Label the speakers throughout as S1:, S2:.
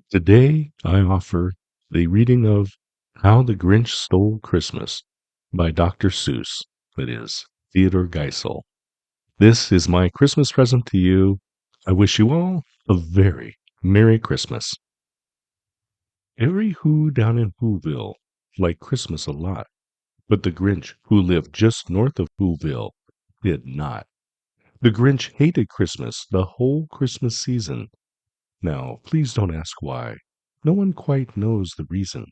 S1: Today I offer the reading of How the Grinch Stole Christmas by Dr. Seuss, that is, Theodore Geisel. This is my Christmas present to you. I wish you all a very Merry Christmas. Every Who down in Whoville liked Christmas a lot, but the Grinch, who lived just north of Whoville, did not. The Grinch hated Christmas the whole Christmas season. Now, please don't ask why. No one quite knows the reason.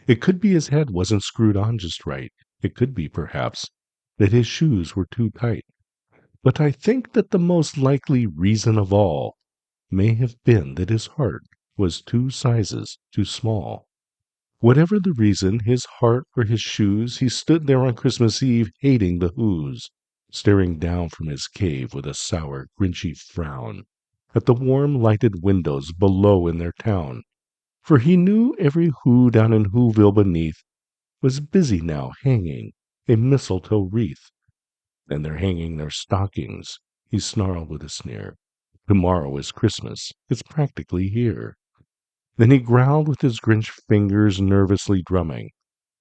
S1: It could be his head wasn't screwed on just right. It could be, perhaps, that his shoes were too tight. But I think that the most likely reason of all may have been that his heart was 2 sizes too small. Whatever the reason, his heart or his shoes, he stood there on Christmas Eve hating the Whos, staring down from his cave with a sour, grinchy frown at the warm lighted windows below in their town. For he knew every Who down in Whoville beneath was busy now hanging a mistletoe wreath. And they're hanging their stockings, he snarled with a sneer. Tomorrow is Christmas, it's practically here. Then he growled with his Grinch fingers nervously drumming.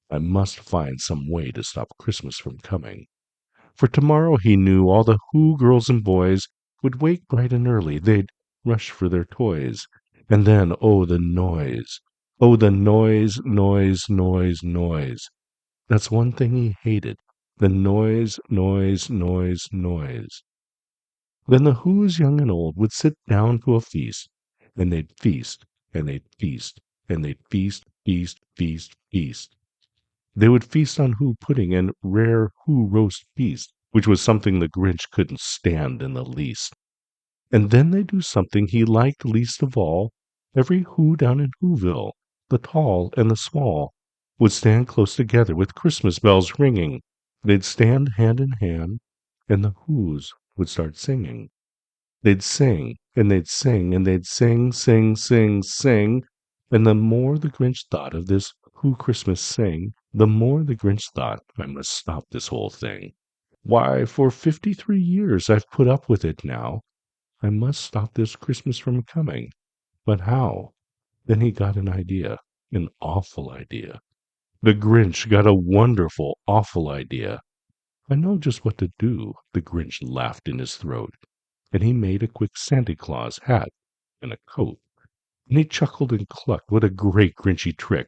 S1: I must find some way to stop Christmas from coming. For tomorrow he knew all the Who girls and boys would wake bright and early, they'd rush for their toys. And then, oh, the noise! Oh, the noise, noise, noise, noise! That's one thing he hated. The noise, noise, noise, noise. Then the Who's young and old would sit down to a feast, and they'd feast, and they'd feast, and they'd feast, feast, feast, feast. They would feast on Who pudding and rare Who roast beast, which was something the Grinch couldn't stand in the least. And then they'd do something he liked least of all. Every Who down in Whoville, the tall and the small, would stand close together with Christmas bells ringing. They'd stand hand in hand, and the Whos would start singing. They'd sing, and they'd sing, and they'd sing, sing, sing, sing. And the more the Grinch thought of this Who Christmas sing, the more the Grinch thought, I must stop this whole thing. Why, for 53 years I've put up with it now. I must stop this Christmas from coming. But how? Then he got an idea, an awful idea. The Grinch got a wonderful, awful idea. I know just what to do, the Grinch laughed in his throat, and he made a quick Santa Claus hat and a coat. And he chuckled and clucked, what a great Grinchy trick.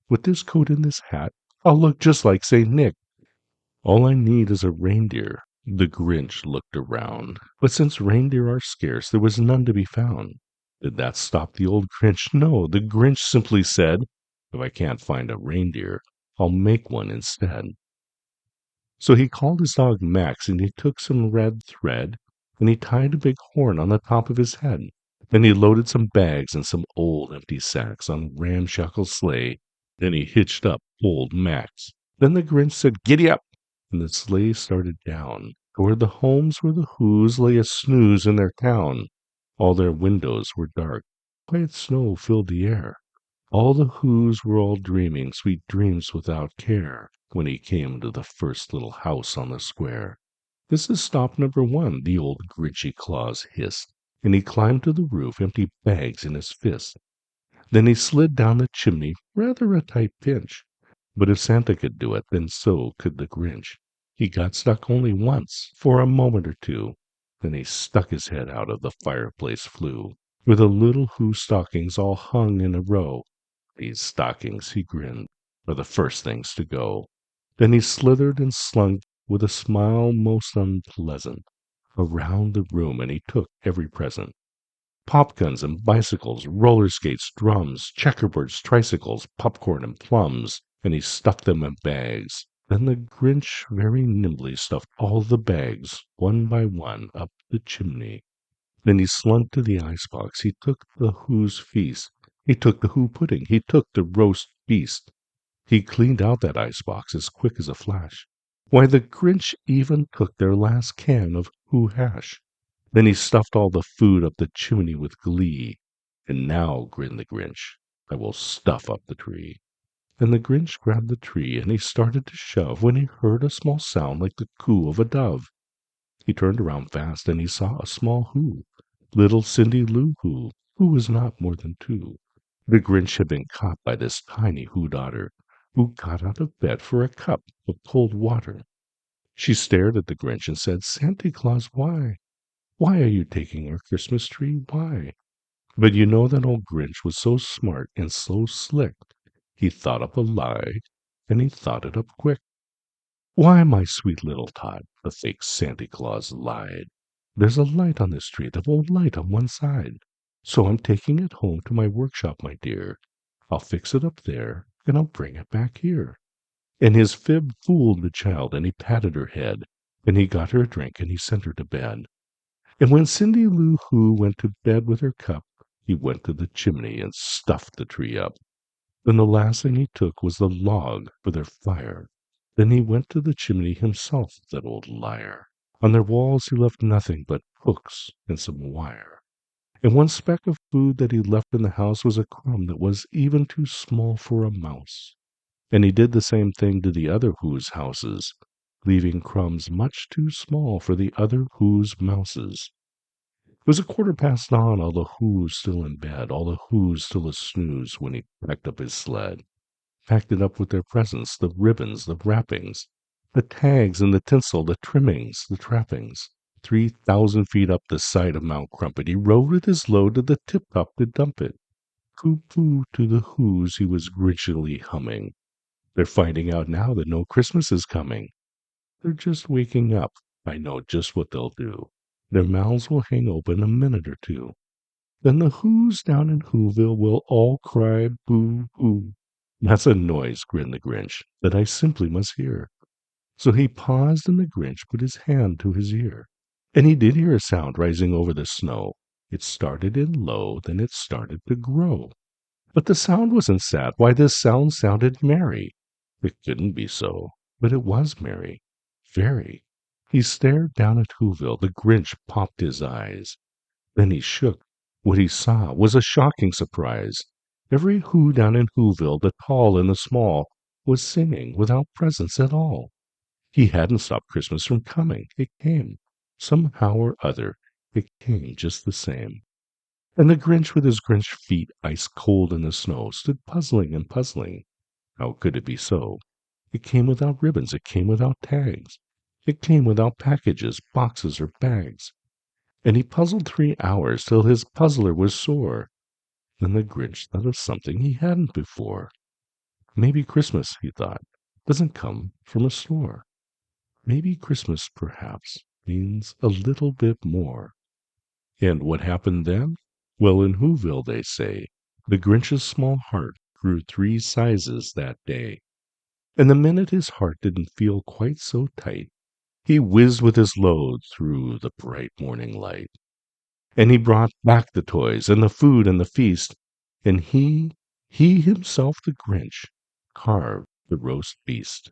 S1: With this coat and this hat, I'll look just like St. Nick. All I need is a reindeer. The Grinch looked around, but since reindeer are scarce, there was none to be found. Did that stop the old Grinch? No, the Grinch simply said, if I can't find a reindeer, I'll make one instead. So he called his dog Max, and he took some red thread, and he tied a big horn on the top of his head. Then he loaded some bags and some old empty sacks on a ramshackle sleigh. Then he hitched up old Max. Then the Grinch said, "Giddy up!" And the sleigh started down toward the homes where the Whos lay a snooze in their town. All their windows were dark. Quiet snow filled the air. All the Whos were all dreaming sweet dreams without care when he came to the first little house on the square. "This is stop number 1," the old Grinchy Claus hissed, and he climbed to the roof, empty bags in his fist. Then he slid down the chimney, rather a tight pinch. But if Santa could do it, then so could the Grinch. He got stuck only once, for a moment or two. Then he stuck his head out of the fireplace flue, where the little Who stockings all hung in a row. These stockings, he grinned, are the first things to go. Then he slithered and slunk, with a smile most unpleasant, around the room, and he took every present. Popguns and bicycles, roller skates, drums, checkerboards, tricycles, popcorn and plums, and he stuffed them in bags. Then the Grinch very nimbly stuffed all the bags, one by one, up the chimney. Then he slunk to the icebox. He took the Who's feast. He took the Who pudding. He took the roast beast. He cleaned out that icebox as quick as a flash. Why, the Grinch even took their last can of Who hash. Then he stuffed all the food up the chimney with glee. And now, grinned the Grinch, I will stuff up the tree. And the Grinch grabbed the tree, and he started to shove, when he heard a small sound like the coo of a dove. He turned around fast, and he saw a small Who, little Cindy Lou Who was not more than 2. The Grinch had been caught by this tiny Who daughter, who got out of bed for a cup of cold water. She stared at the Grinch and said, "Santa Claus, why? Why are you taking our Christmas tree? Why?" But you know that old Grinch was so smart and so slick. He thought up a lie, and he thought it up quick. "Why, my sweet little tot," the fake Santa Claus lied, "there's a light on this tree that won't light on one side. So I'm taking it home to my workshop, my dear. I'll fix it up there, and I'll bring it back here." And his fib fooled the child, and he patted her head, and he got her a drink, and he sent her to bed. And when Cindy Lou Who went to bed with her cup, he went to the chimney and stuffed the tree up. Then the last thing he took was the log for their fire. Then he went to the chimney himself, that old liar. On their walls he left nothing but hooks and some wire. And one speck of food that he left in the house was a crumb that was even too small for a mouse. And he did the same thing to the other Who's houses, leaving crumbs much too small for the other Who's mouses. It was 1/4 past 9, all the Who's still in bed, all the Who's still a snooze, when he packed up his sled. Packed it up with their presents, the ribbons, the wrappings, the tags and the tinsel, the trimmings, the trappings. 3,000 feet up the side of Mount Crumpet, he rode with his load to the tip-top to dump it. Coo-poo to the Who's he was grinchily humming. They're finding out now that no Christmas is coming. They're just waking up. I know just what they'll do. Their mouths will hang open a minute or two. Then the Who's down in Whoville will all cry boo-hoo. "That's a noise," grinned the Grinch, "that I simply must hear." So he paused, and the Grinch put his hand to his ear. And he did hear a sound rising over the snow. It started in low, then it started to grow. But the sound wasn't sad. Why, this sound sounded merry. It couldn't be so, but it was merry. Very. He stared down at Whoville. The Grinch popped his eyes. Then he shook. What he saw was a shocking surprise. Every Who down in Whoville, the tall and the small, was singing without presents at all. He hadn't stopped Christmas from coming. It came. Somehow or other, it came just the same. And the Grinch, with his Grinch feet ice cold in the snow, stood puzzling and puzzling. How could it be so? It came without ribbons. It came without tags. It came without packages, boxes, or bags. And he puzzled 3 hours till his puzzler was sore. Then the Grinch thought of something he hadn't before. Maybe Christmas, he thought, doesn't come from a store. Maybe Christmas, perhaps, means a little bit more. And what happened then? Well, in Whoville, they say, the Grinch's small heart grew 3 sizes that day. And the minute his heart didn't feel quite so tight, he whizzed with his load through the bright morning light. And he brought back the toys and the food and the feast, and he himself, the Grinch, carved the roast beast.